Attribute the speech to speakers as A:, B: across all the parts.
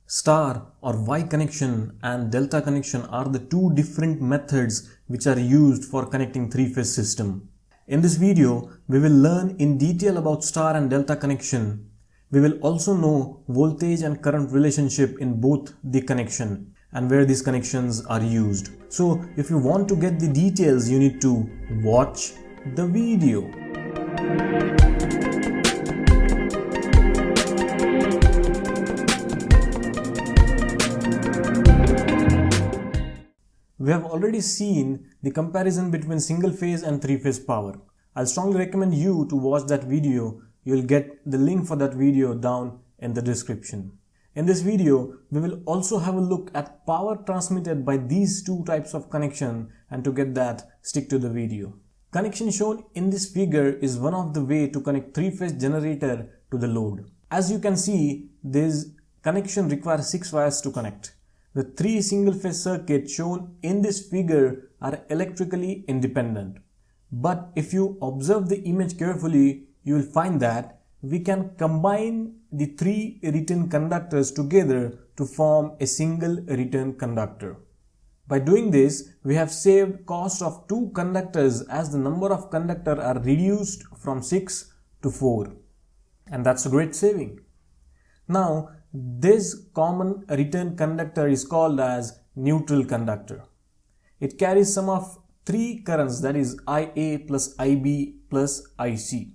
A: Star or Y connection and delta connection are the two different methods which are used for connecting three-phase system. In this video, we will learn in detail about star and delta connection. We will also know voltage and current relationship in both the connection and where these connections are used. So if you want to get the details, you need to watch the video. We have already seen the comparison between single phase and three-phase power. I'll strongly recommend you to watch that video. You'll get the link for that video down in the description. In this video, we will also have a look at power transmitted by these two types of connection, and to get that, stick to the video. Connection shown in this figure is one of the way to connect three-phase generator to the load. As you can see, this connection requires 6 wires to connect. The three single-phase circuits shown in this figure are electrically independent. But if you observe the image carefully, you will find that we can combine the three return conductors together to form a single return conductor. By doing this, we have saved cost of 2 conductors as the number of conductors are reduced from 6 to 4. And that's a great saving. Now, this common return conductor is called as neutral conductor. It carries sum of 3 currents, that is IA plus IB plus IC.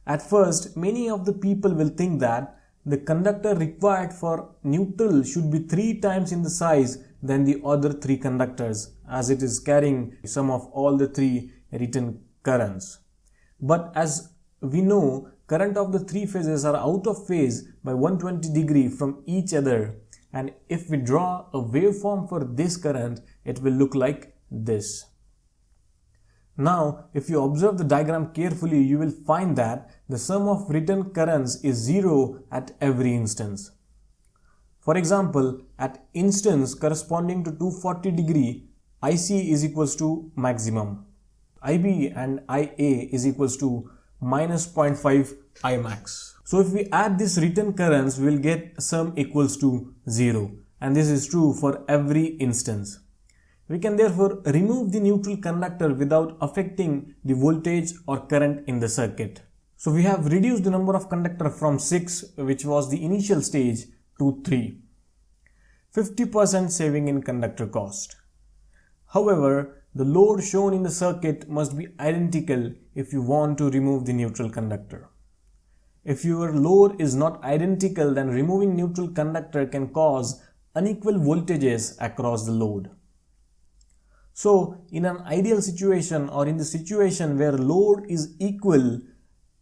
A: At first, many of the people will think that the conductor required for neutral should be 3 times in the size than the other 3 conductors, as it is carrying sum of all the 3 return currents. But as we know, current of the 3 phases are out of phase by 120 degrees from each other, and if we draw a waveform for this current, it will look like this. Now, if you observe the diagram carefully, you will find that the sum of return currents is 0 at every instance. For example, at instance corresponding to 240 degree, IC is equals to maximum. IB and IA is equals to minus 0.5 Imax. So if we add these return currents, we will get sum equals to 0, and this is true for every instance. We can therefore remove the neutral conductor without affecting the voltage or current in the circuit. So we have reduced the number of conductors from 6, which was the initial stage, to 3. 50% saving in conductor cost. However, the load shown in the circuit must be identical if you want to remove the neutral conductor. If your load is not identical, then removing neutral conductor can cause unequal voltages across the load. So, in an ideal situation or in the situation where load is equal,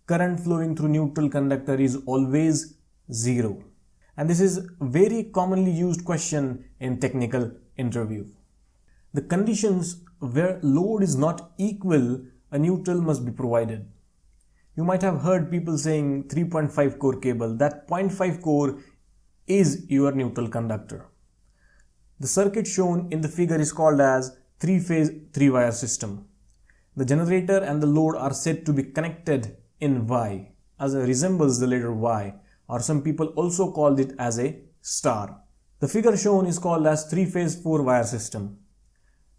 A: current flowing through neutral conductor is always 0. And this is a very commonly used question in technical interview. The conditions where load is not equal, a neutral must be provided. You might have heard people saying 3.5 core cable. That 0.5 core is your neutral conductor. The circuit shown in the figure is called as 3-phase 3-wire system. The generator and the load are said to be connected in Y, as it resembles the letter Y, or some people also called it as a star. The figure shown is called as 3-phase 4-wire system.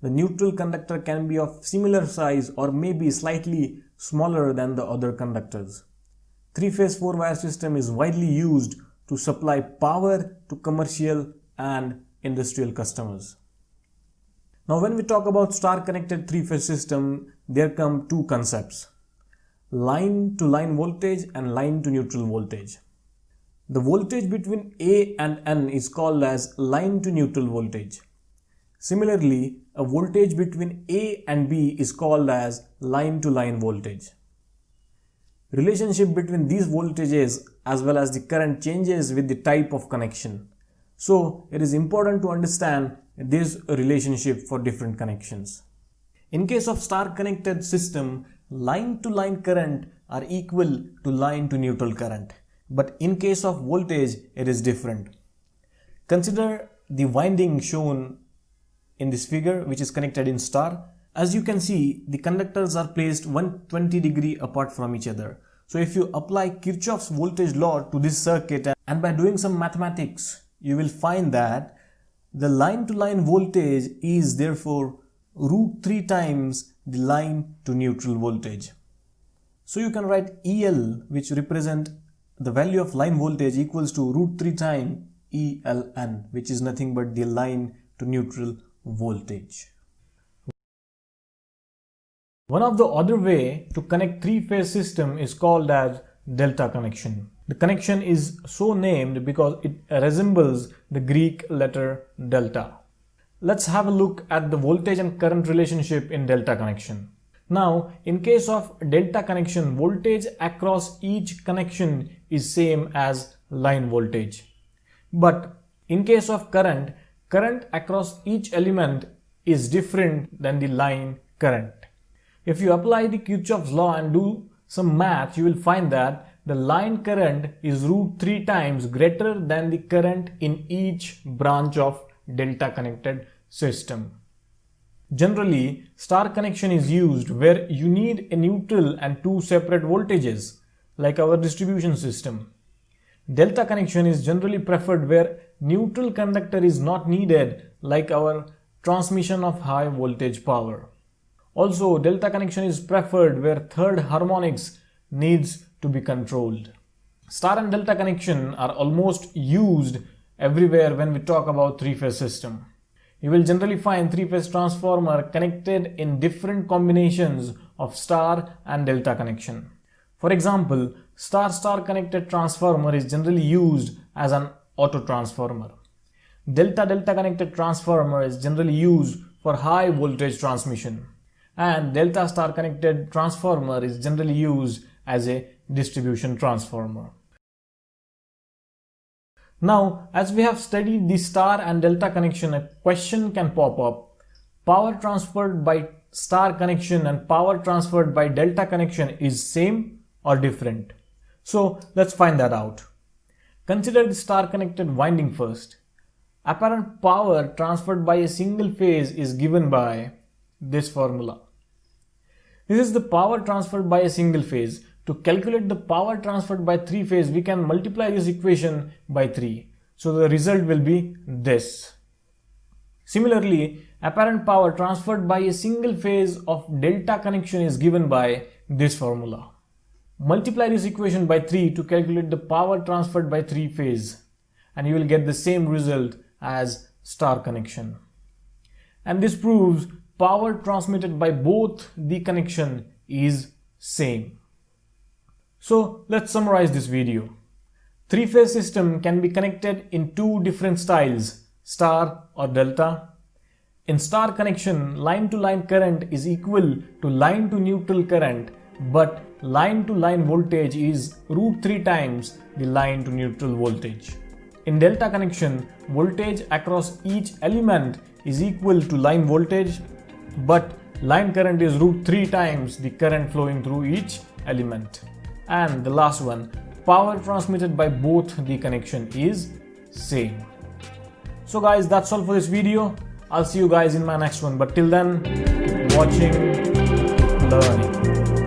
A: The neutral conductor can be of similar size or maybe slightly smaller than the other conductors. 3-phase 4-wire system is widely used to supply power to commercial and industrial customers. Now when we talk about star connected 3-phase system, there come 2 concepts: line to line voltage and line to neutral voltage. The voltage between A and N is called as line to neutral voltage. Similarly, a voltage between A and B is called as line to line voltage. Relationship between these voltages as well as the current changes with the type of connection. So it is important to understand this relationship for different connections. In case of star connected system, line to line current are equal to line to neutral current. But in case of voltage, it is different. Consider the winding shown in this figure, which is connected in star. As you can see, the conductors are placed 120 degrees apart from each other. So if you apply Kirchhoff's voltage law to this circuit and by doing some mathematics, you will find that the line-to-line voltage is therefore √3 times the line to neutral voltage. So you can write EL, which represent the value of line voltage, equals to √3 times ELN, which is nothing but the line to neutral voltage. One of the other way to connect three-phase system is called as delta connection. The connection is so named because it resembles the Greek letter delta. Let's have a look at the voltage and current relationship in delta connection. Now, in case of delta connection, voltage across each connection is same as line voltage. But in case of current across each element is different than the line current. If you apply the Kirchhoff's law and do some math, you will find that the line current is √3 times greater than the current in each branch of delta connected system. Generally, star connection is used where you need a neutral and two separate voltages, like our distribution system. Delta connection is generally preferred where neutral conductor is not needed, like our transmission of high voltage power. Also, delta connection is preferred where third harmonics needs to be controlled. Star and delta connection are almost used everywhere when we talk about three-phase system. You will generally find three-phase transformer connected in different combinations of star and delta connection. For example, star-star connected transformer is generally used as an auto transformer. Delta-delta connected transformer is generally used for high voltage transmission. And delta star connected transformer is generally used as a distribution transformer. Now, as we have studied the star and delta connection, a question can pop up. Power transferred by star connection and power transferred by delta connection is same or different? So let's find that out. Consider the star connected winding first. Apparent power transferred by a single phase is given by this formula. This is the power transferred by a single phase. To calculate the power transferred by three phase, we can multiply this equation by 3. So the result will be this. Similarly, apparent power transferred by a single phase of delta connection is given by this formula. Multiply this equation by 3 to calculate the power transferred by three phase, and you will get the same result as star connection. And this proves power transmitted by both the connection is same. So let's summarize this video. Three-phase system can be connected in two different styles, star or delta. In star connection, line-to-line current is equal to line-to-neutral current, but line-to-line voltage is √3 times the line-to-neutral voltage. In delta connection, voltage across each element is equal to line voltage, but line current is √3 times the current flowing through each element. And the last one, power transmitted by both the connection is same. So guys, that's all for this video. I'll see you guys in my next one, but till then, keep watching, learning.